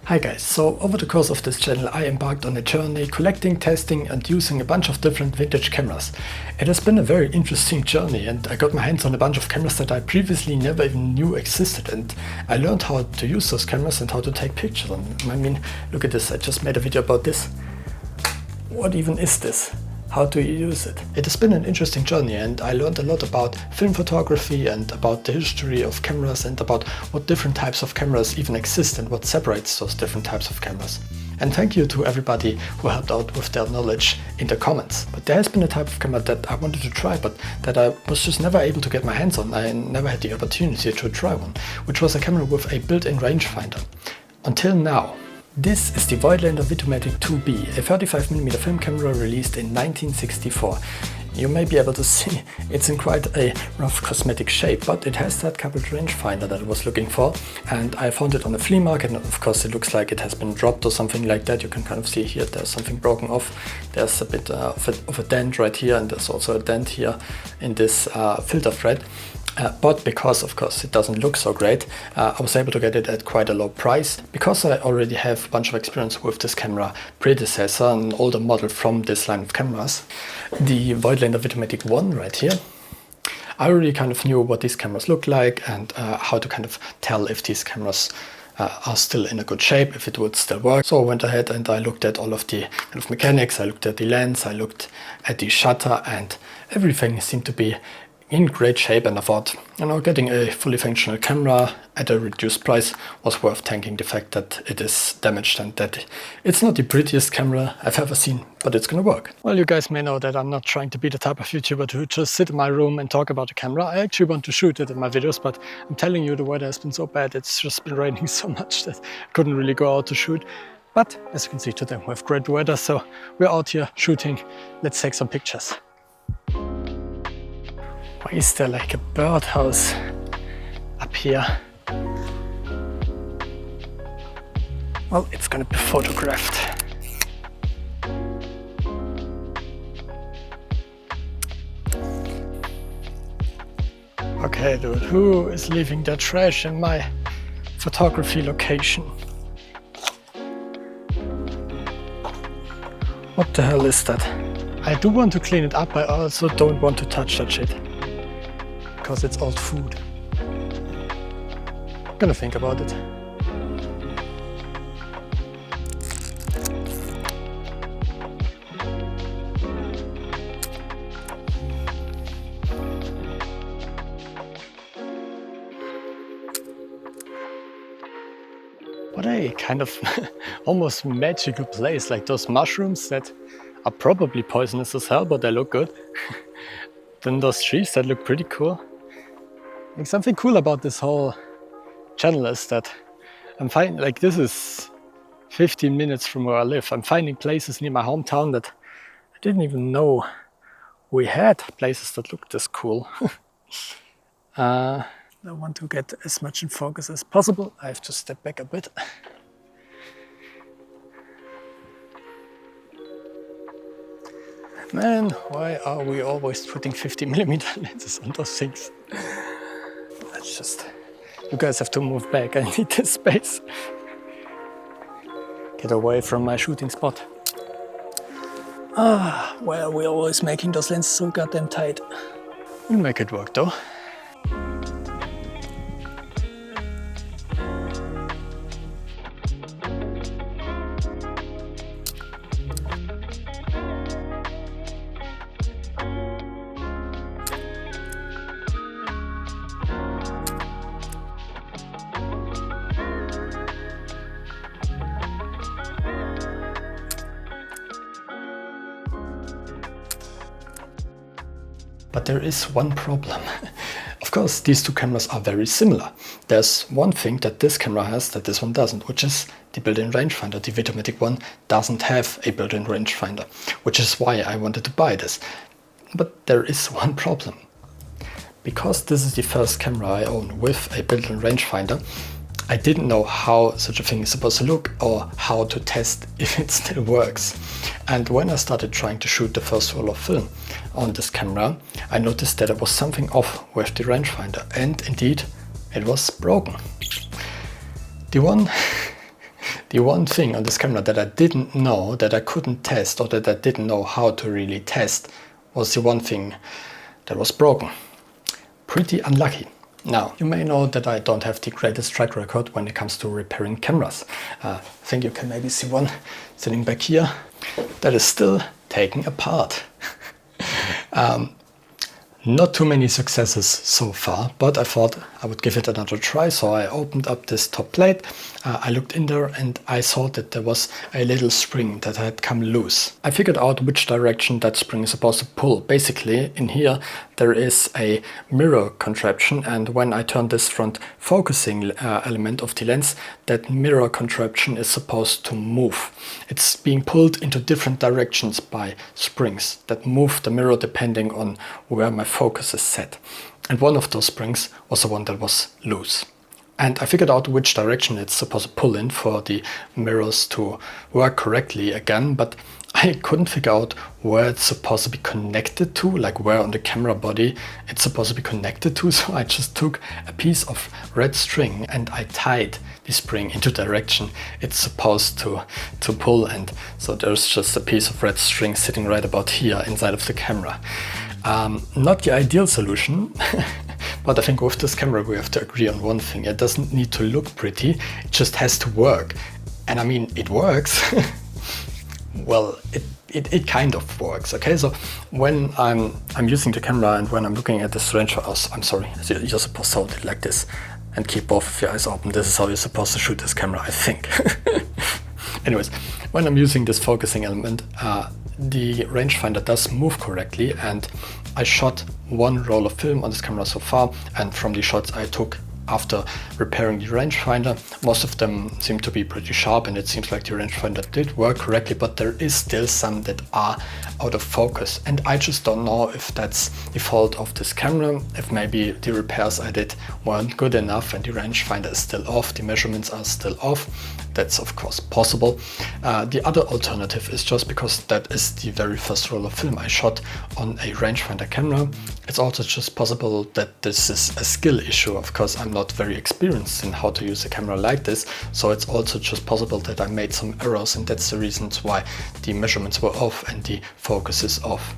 Hi guys, so over the course of this channel I embarked on a journey collecting, testing and using a bunch of different vintage cameras. It has been a very interesting journey and I got my hands on a bunch of cameras that I previously never even knew existed, and I learned how to use those cameras and how to take pictures on them. I mean, look at this, I just made a video about this. What even is this? How do you use it? It has been an interesting journey and I learned a lot about film photography and about the history of cameras and about what different types of cameras even exist and what separates those different types of cameras. And thank you to everybody who helped out with their knowledge in the comments. But there has been a type of camera that I wanted to try but that I was just never able to get my hands on. I never had the opportunity to try one, which was a camera with a built-in rangefinder. Until now. This is the Voigtländer Vitomatic IIb, a 35mm film camera released in 1964. You may be able to see it's in quite a rough cosmetic shape, but it has that coupled rangefinder that I was looking for, and I found it on a flea market, and of course it looks like it has been dropped or something like that. You can kind of see here there's something broken off. There's a bit of a dent right here, and there's also a dent here in this filter thread. But because of course it doesn't look so great, I was able to get it at quite a low price. Because I already have a bunch of experience with this camera predecessor, an older model from this line of cameras, the Voigtländer Vitomatic I right here, I already kind of knew what these cameras look like and how to kind of tell if these cameras are still in a good shape, if it would still work. So I went ahead and I looked at all of the kind of mechanics, I looked at the lens, I looked at the shutter, and everything seemed to be in great shape, and I thought, you know, getting a fully functional camera at a reduced price was worth tanking the fact that it is damaged and that it's not the prettiest camera I've ever seen, but it's gonna work. Well, you guys may know that I'm not trying to be the type of YouTuber to just sit in my room and talk about a camera. I actually want to shoot it in my videos, but I'm telling you, the weather has been so bad, it's just been raining so much that I couldn't really go out to shoot. But as you can see today, we have great weather, so we're out here shooting. Let's take some pictures. Why is there like a birdhouse up here? Well, it's gonna be photographed. Okay, dude, who is leaving their trash in my photography location? What the hell is that? I do want to clean it up, I also don't want to touch that shit. Because it's old food. I'm gonna think about it. What a kind of almost magical place, like those mushrooms that are probably poisonous as hell, but they look good. Then those trees that look pretty cool. Like, something cool about this whole channel is that I'm finding, like, this is 15 minutes from where I live. I'm finding places near my hometown that I didn't even know we had places that look this cool. I want to get as much in focus as possible. I have to step back a bit. Man, why are we always putting 50mm lenses on those things? That's just... You guys have to move back, I need this space. Get away from my shooting spot. Ah, why are we always making those lenses so goddamn tight? We'll make it work though. But there is one problem. Of course, these two cameras are very similar. There's one thing that this camera has that this one doesn't, which is the built-in rangefinder. The Vitomatic one doesn't have a built-in rangefinder, which is why I wanted to buy this. But there is one problem. Because this is the first camera I own with a built-in rangefinder, I didn't know how such a thing is supposed to look or how to test if it still works. And when I started trying to shoot the first roll of film on this camera, I noticed that there was something off with the rangefinder, and indeed it was broken. The one The one thing on this camera that I didn't know, that I couldn't test, or that I didn't know how to really test, was the one thing that was broken. Pretty unlucky. Now, you may know that I don't have the greatest track record when it comes to repairing cameras. I think you can maybe see one sitting back here that is still taking apart. Not too many successes so far, but I thought I would give it another try. So I opened up this top plate, I looked in there and I saw that there was a little spring that had come loose. I figured out which direction that spring is supposed to pull. Basically, in here there is a mirror contraption, and when I turn this front focusing element of the lens, that mirror contraption is supposed to move. It's being pulled into different directions by springs that move the mirror depending on where my focus is set. And one of those springs was the one that was loose. And I figured out which direction it's supposed to pull in for the mirrors to work correctly again, but I couldn't figure out where it's supposed to be connected to, like where on the camera body it's supposed to be connected to. So I just took a piece of red string and I tied the spring into the direction it's supposed to pull. And so there's just a piece of red string sitting right about here inside of the camera. Not the ideal solution, but I think with this camera we have to agree on one thing. It doesn't need to look pretty, it just has to work. And I mean, it works. Well, it kind of works, okay? So when I'm using the camera and when I'm looking at this rangefinder, I'm sorry, you're supposed to hold it like this and keep both of your eyes open. This is how you're supposed to shoot this camera, I think. Anyways, when I'm using this focusing element, the rangefinder does move correctly, and I shot one roll of film on this camera so far, and from the shots I took after repairing the rangefinder, most of them seem to be pretty sharp, and it seems like the rangefinder did work correctly, but there is still some that are out of focus, and I just don't know if that's the fault of this camera, if maybe the repairs I did weren't good enough and the rangefinder is still off, the measurements are still off. That's of course possible. The other alternative is just because that is the very first roll of film I shot on a rangefinder camera. It's also just possible that this is a skill issue. Of course, I'm not very experienced in how to use a camera like this, so it's also just possible that I made some errors, and that's the reasons why the measurements were off and the focus is off.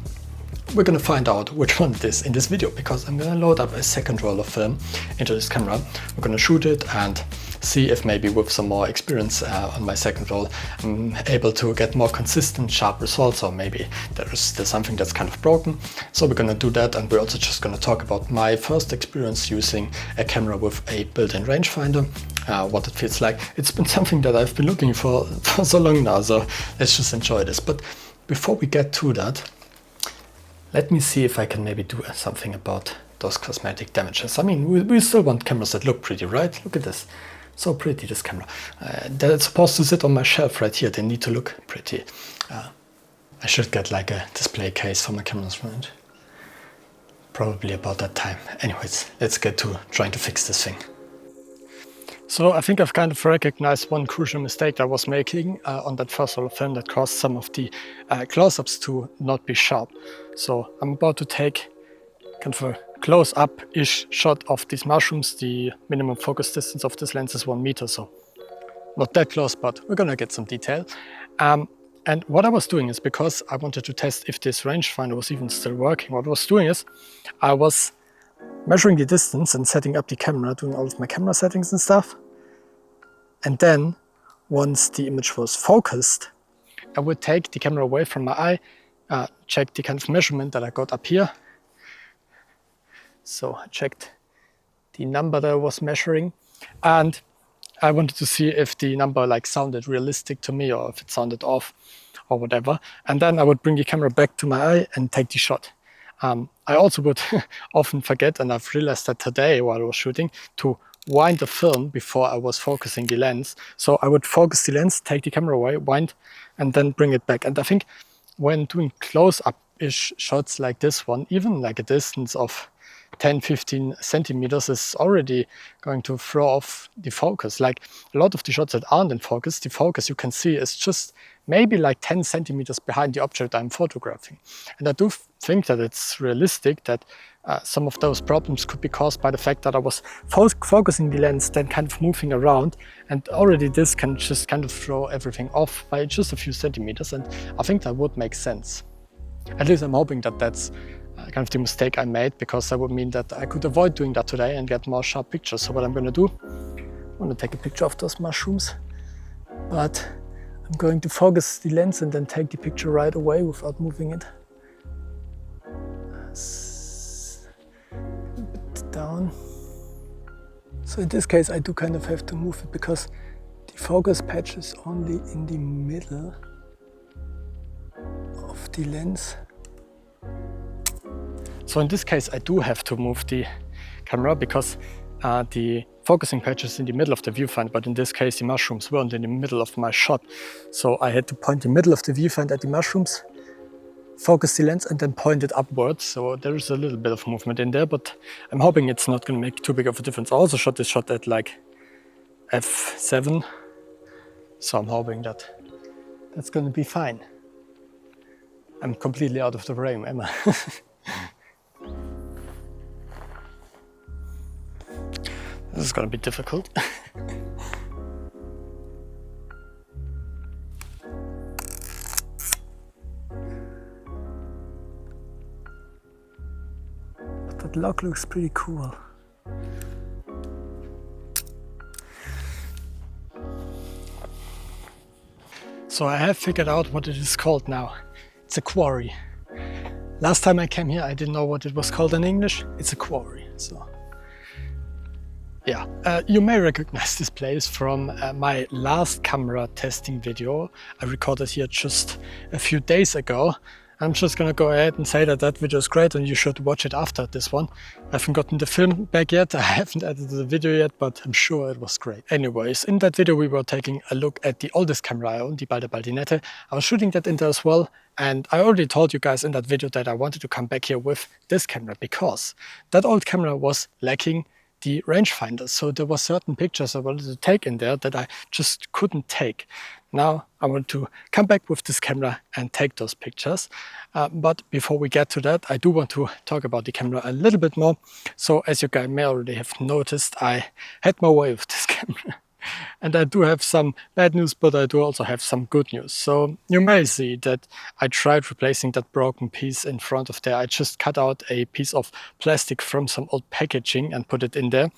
We're gonna find out which one it is in this video, because I'm gonna load up a second roll of film into this camera. We're gonna shoot it and see if maybe with some more experience on my second roll I'm able to get more consistent sharp results, or maybe there's still something that's kind of broken. So we're gonna do that, and we're also just gonna talk about my first experience using a camera with a built-in rangefinder, what it feels like. It's been something that I've been looking for so long now, so let's just enjoy this. But before we get to that, let me see if I can maybe do something about those cosmetic damages. I mean, we still want cameras that look pretty, right? Look at this. So pretty, this camera. They're supposed to sit on my shelf right here. They need to look pretty. I should get like a display case for my cameras, right? Probably about that time. Anyways, let's get to trying to fix this thing. So I think I've kind of recognized one crucial mistake I was making on that first roll of film that caused some of the close-ups to not be sharp. So I'm about to take kind of a close-up-ish shot of these mushrooms. The minimum focus distance of this lens is 1 meter, so not that close, but we're gonna get some detail. And what I was doing is, because I wanted to test if this rangefinder was even still working, what I was doing is I was measuring the distance and setting up the camera, doing all of my camera settings and stuff. And then, once the image was focused, I would take the camera away from my eye, check the kind of measurement that I got up here. So I checked the number that I was measuring, and I wanted to see if the number like sounded realistic to me, or if it sounded off or whatever. And then I would bring the camera back to my eye and take the shot. I also would often forget, and I've realized that today while I was shooting, to wind the film before I was focusing the lens. So I would focus the lens, take the camera away, wind, and then bring it back. And I think when doing close-up-ish shots like this one, even like a distance of 10-15 centimeters is already going to throw off the focus. Like a lot of the shots that aren't in focus, the focus you can see is just maybe like 10 centimeters behind the object I'm photographing. And I do think that it's realistic that some of those problems could be caused by the fact that I was focusing the lens, then kind of moving around, and already this can just kind of throw everything off by just a few centimeters, and I think that would make sense. At least I'm hoping that that's kind of the mistake I made, because that would mean that I could avoid doing that today and get more sharp pictures. So what I'm going to do, I'm going to take a picture of those mushrooms, but I'm going to focus the lens and then take the picture right away without moving it. A bit down. So in this case I do kind of have to move it because the focus patch is only in the middle of the lens. So in this case I do have to move the camera because the focusing patch is in the middle of the viewfinder, but in this case the mushrooms weren't in the middle of my shot. So I had to point the middle of the viewfinder at the mushrooms, focus the lens and then point it upwards. So there is a little bit of movement in there, but I'm hoping it's not going to make too big of a difference. I also shot this shot at like f7, so I'm hoping that that's going to be fine. I'm completely out of the frame, am I? This is going to be difficult. But that lock looks pretty cool. So I have figured out what it is called now. It's a quarry. Last time I came here I didn't know what it was called in English. It's a quarry. So yeah, you may recognize this place from my last camera testing video I recorded here just a few days ago. I'm just gonna go ahead and say that that video is great and you should watch it after this one. I haven't gotten the film back yet, I haven't edited the video yet, but I'm sure it was great. Anyways, in that video we were taking a look at the oldest camera I own, the Balderbaldinette. I was shooting that in there as well, and I already told you guys in that video that I wanted to come back here with this camera because that old camera was lacking the rangefinder. So there were certain pictures I wanted to take in there that I just couldn't take. Now I want to come back with this camera and take those pictures. But before we get to that, I do want to talk about the camera a little bit more. So as you guys may already have noticed, I had my way with this camera. And I do have some bad news, but I do also have some good news. So you may see that I tried replacing that broken piece in front of there. I just cut out a piece of plastic from some old packaging and put it in there.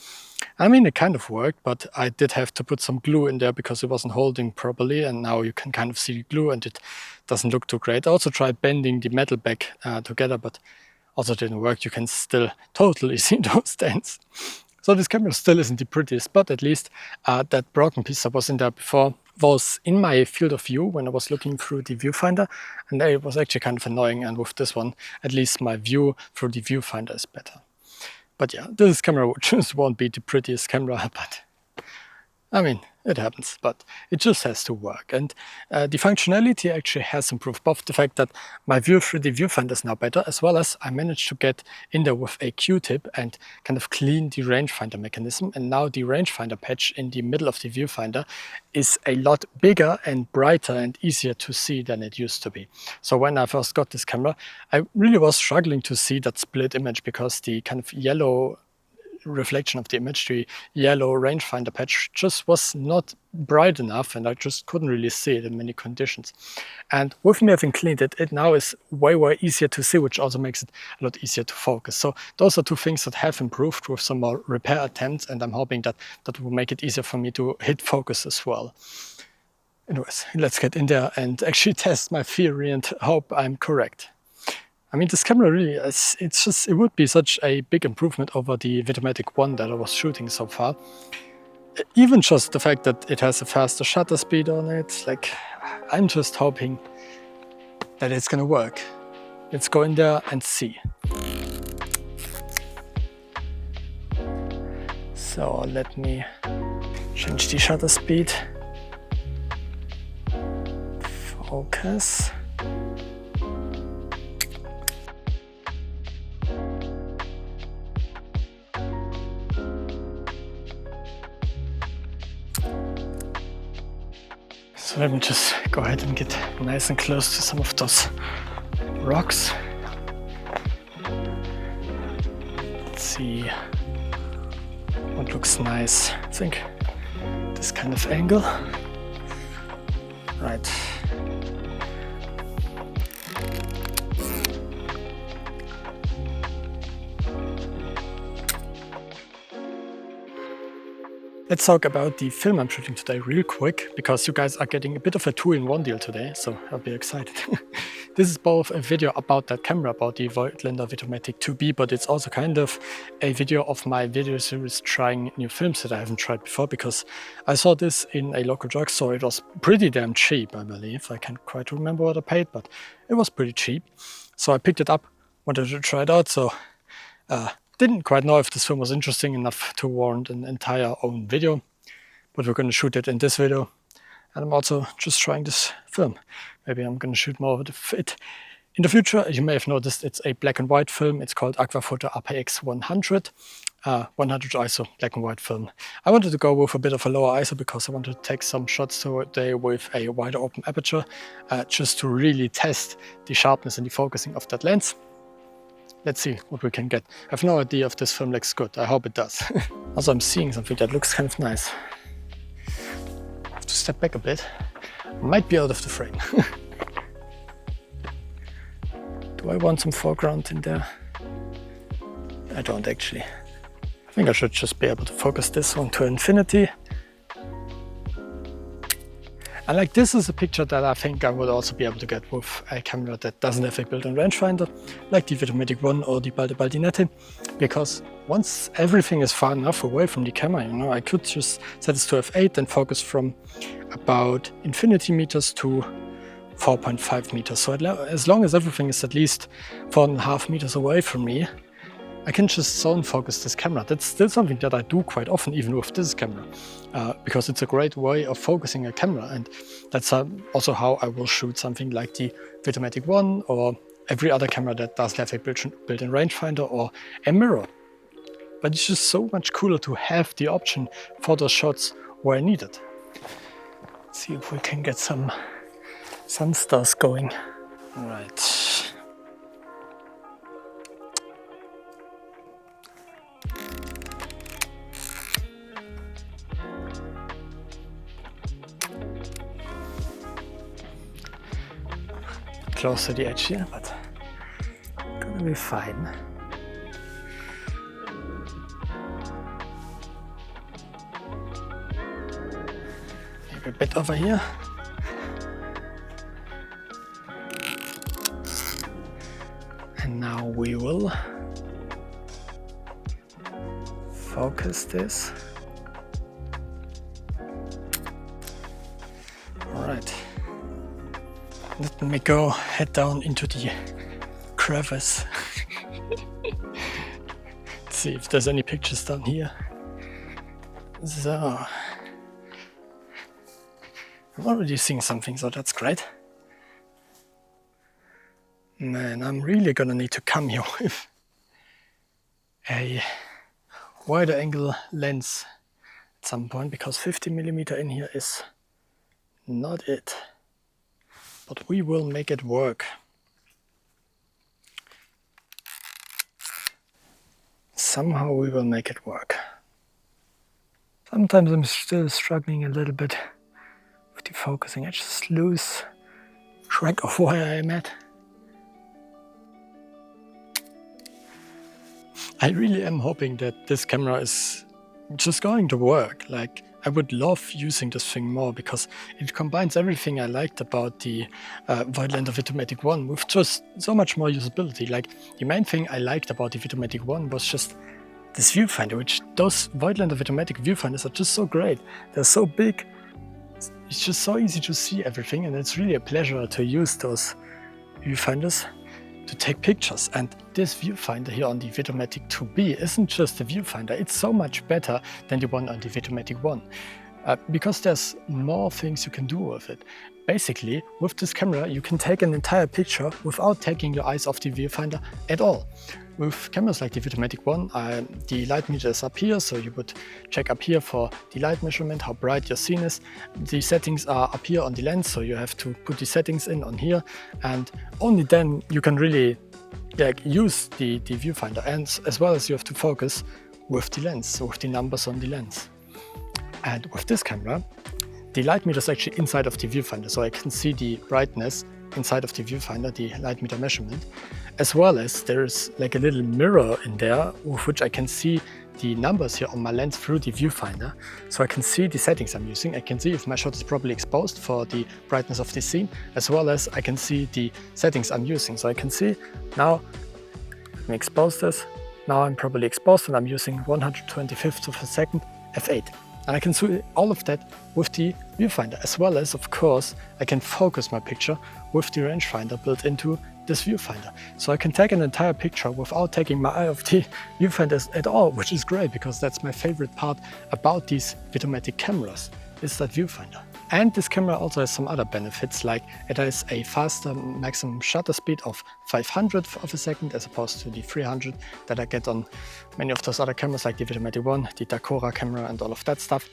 I mean, it kind of worked, but I did have to put some glue in there because it wasn't holding properly, and now you can kind of see the glue and it doesn't look too great. I also tried bending the metal back together, but also didn't work. You can still totally see those dents. So this camera still isn't the prettiest, but at least that broken piece that was in there before was in my field of view when I was looking through the viewfinder, and it was actually kind of annoying. And with this one, at least my view through the viewfinder is better. But yeah, this camera just won't be the prettiest camera, but I mean, it happens, but it just has to work. And the functionality actually has improved. Both the fact that my view through the viewfinder is now better, as well as I managed to get in there with a Q-tip and kind of clean the rangefinder mechanism. And now the rangefinder patch in the middle of the viewfinder is a lot bigger and brighter and easier to see than it used to be. So when I first got this camera, I really was struggling to see that split image because the kind of yellow reflection of the image, the yellow rangefinder patch, just was not bright enough, and I just couldn't really see it in many conditions. And with me having cleaned it, it now is way easier to see, which also makes it a lot easier to focus. So those are two things that have improved with some more repair attempts, and I'm hoping that that will make it easier for me to hit focus as well. Anyways, let's get in there and actually test my theory and hope I'm correct. I mean, this camera really, it would be such a big improvement over the Vitomatic one that I was shooting so far. Even just the fact that it has a faster shutter speed on it, like, I'm just hoping that it's gonna work. Let's go in there and see. So let me change the shutter speed. Focus. So let me just go ahead and get nice and close to some of those rocks. Let's see what looks nice. I think this kind of angle. Right. Let's talk about the film I'm shooting today real quick, because you guys are getting a bit of a 2-in-1 deal today, so I'll be excited. This is both a video about that camera, about the Voigtländer Vitomatic IIb, but it's also kind of a video of my video series trying new films that I haven't tried before, because I saw this in a local drugstore. It was pretty damn cheap, I believe. I can't quite remember what I paid, but it was pretty cheap. So I picked it up, wanted to try it out, so didn't quite know if this film was interesting enough to warrant an entire own video, but we're going to shoot it in this video. And I'm also just trying this film. Maybe I'm going to shoot more of it in the future. You may have noticed it's a black and white film. It's called Agfaphoto APX 100. 100 ISO black and white film. I wanted to go with a bit of a lower ISO because I wanted to take some shots today with a wider open aperture, just to really test the sharpness and the focusing of that lens. Let's see what we can get. I have no idea if this film looks good. I hope it does. Also, I'm seeing something that looks kind of nice. I have to step back a bit. Might be out of the frame. Do I want some foreground in there? I don't actually. I think I should just be able to focus this one to infinity. And like, this is a picture that I think I would also be able to get with a camera that doesn't have a built-in rangefinder, like the Vitomatic 1 or the Baldinete, because once everything is far enough away from the camera, you know, I could just set this to f8 and focus from about infinity meters to 4.5 meters. So as long as everything is at least 4.5 meters away from me, I can just zone focus this camera. That's still something that I do quite often, even with this camera, because it's a great way of focusing a camera. And that's also how I will shoot something like the Vitomatic 1 or every other camera that does have a built-in rangefinder or a mirror. But it's just so much cooler to have the option for those shots where I need it. Let's see if we can get some sunstars going. All right. Close to the edge here, but gonna be fine. Maybe a bit over here. And now we will focus this. All right. Let me go head down into the crevice. Let's see if there's any pictures down here. So, I'm already seeing something, so that's great. Man, I'm really gonna need to come here with a wider angle lens at some point, because 50mm in here is not it. But we will make it work. Somehow we will make it work. Sometimes I'm still struggling a little bit with the focusing. I just lose track of where I am at. I really am hoping that this camera is just going to work. Like, I would love using this thing more, because it combines everything I liked about the Voigtländer Vitomatic 1 with just so much more usability. Like, the main thing I liked about the Vitomatic 1 was just this viewfinder, which those Voigtländer Vitomatic viewfinders are just so great. They're so big, it's just so easy to see everything, and it's really a pleasure to use those viewfinders to take pictures. And this viewfinder here on the Vitomatic IIb isn't just a viewfinder, it's so much better than the one on the Vitomatic 1, because there's more things you can do with it. Basically, with this camera you can take an entire picture without taking your eyes off the viewfinder at all. With cameras like the Vitomatic one, the light meter is up here, so you would check up here for the light measurement, how bright your scene is. The settings are up here on the lens, so you have to put the settings in on here, and only then you can really use the viewfinder, and as well as you have to focus with the lens, so with the numbers on the lens. And with this camera, the light meter is actually inside of the viewfinder, so I can see the brightness inside of the viewfinder, the light meter measurement, as well as there's like a little mirror in there with which I can see the numbers here on my lens through the viewfinder. So I can see the settings I'm using, I can see if my shot is properly exposed for the brightness of the scene, as well as I can see the settings I'm using. So I can see now, let me expose this, now I'm properly exposed and I'm using 125th of a second f8. And I can see all of that with the viewfinder, as well as, of course, I can focus my picture with the rangefinder built into this viewfinder. So I can take an entire picture without taking my eye off the viewfinders at all, which is great because that's my favorite part about these Vitomatic cameras, is that viewfinder. And this camera also has some other benefits, like it has a faster maximum shutter speed of 500th of a second as opposed to the 300 that I get on many of those other cameras like the Vitomatic one, the Dakora camera and all of that stuff.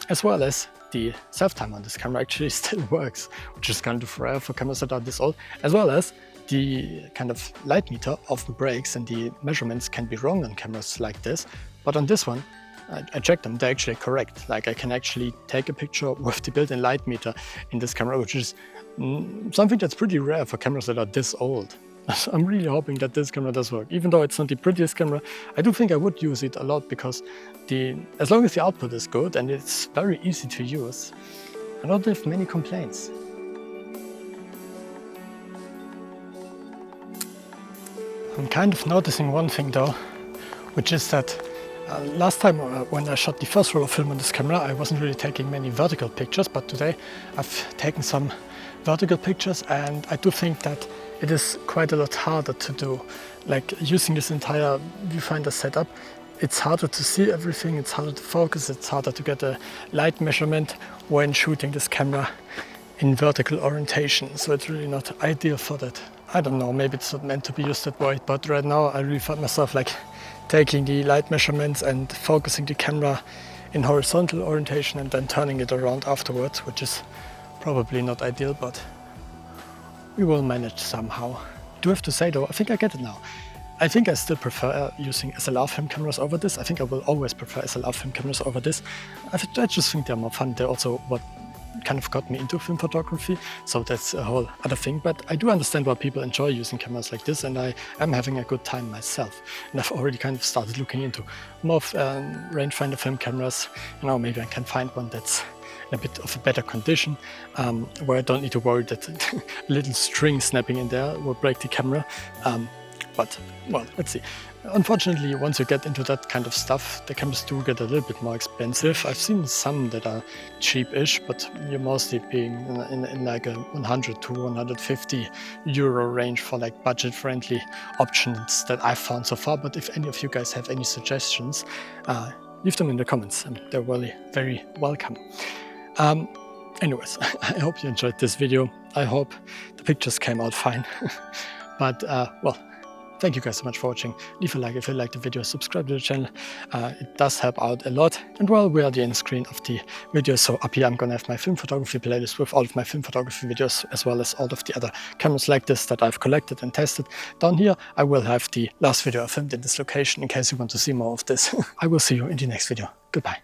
As well as the self-timer on this camera actually still works, which is kind of rare for cameras that are this old. As well as the kind of light meter often breaks and the measurements can be wrong on cameras like this, but on this one I checked them, they're actually correct. Like I can actually take a picture with the built-in light meter in this camera, which is something that's pretty rare for cameras that are this old. So I'm really hoping that this camera does work. Even though it's not the prettiest camera, I do think I would use it a lot because as long as the output is good and it's very easy to use, I don't have many complaints. I'm kind of noticing one thing though, which is that last time when I shot the first roll of film on this camera, I wasn't really taking many vertical pictures, but today I've taken some vertical pictures and I do think that it is quite a lot harder to do. Like using this entire viewfinder setup, it's harder to see everything, it's harder to focus, it's harder to get a light measurement when shooting this camera in vertical orientation, so it's really not ideal for that. I don't know, maybe it's not meant to be used that way, but right now I really find myself like taking the light measurements and focusing the camera in horizontal orientation and then turning it around afterwards, which is probably not ideal, but we will manage somehow. I do have to say though, I think I get it now. I think I still prefer using SLR film cameras over this. I think I will always prefer SLR film cameras over this. I just think they're more fun. They're also what kind of got me into film photography, so that's a whole other thing. But I do understand why people enjoy using cameras like this, and I am having a good time myself. And I've already kind of started looking into more rangefinder film cameras. You know, maybe I can find one that's in a bit of a better condition, where I don't need to worry that a little string snapping in there will break the camera. But, well, let's see. Unfortunately, once you get into that kind of stuff, the cameras do get a little bit more expensive. I've seen some that are cheap-ish, but you're mostly being in like a 100 to 150 euro range for like budget-friendly options that I've found so far. But if any of you guys have any suggestions, leave them in the comments. They're really very welcome. Anyways, I hope you enjoyed this video. I hope the pictures came out fine. But, well, thank you guys so much for watching. Leave a like if you liked the video, subscribe to the channel. It does help out a lot. And well, we are at the end screen of the video. So up here I'm gonna have my film photography playlist with all of my film photography videos, as well as all of the other cameras like this that I've collected and tested. Down here I will have the last video I filmed in this location in case you want to see more of this. I will see you in the next video. Goodbye.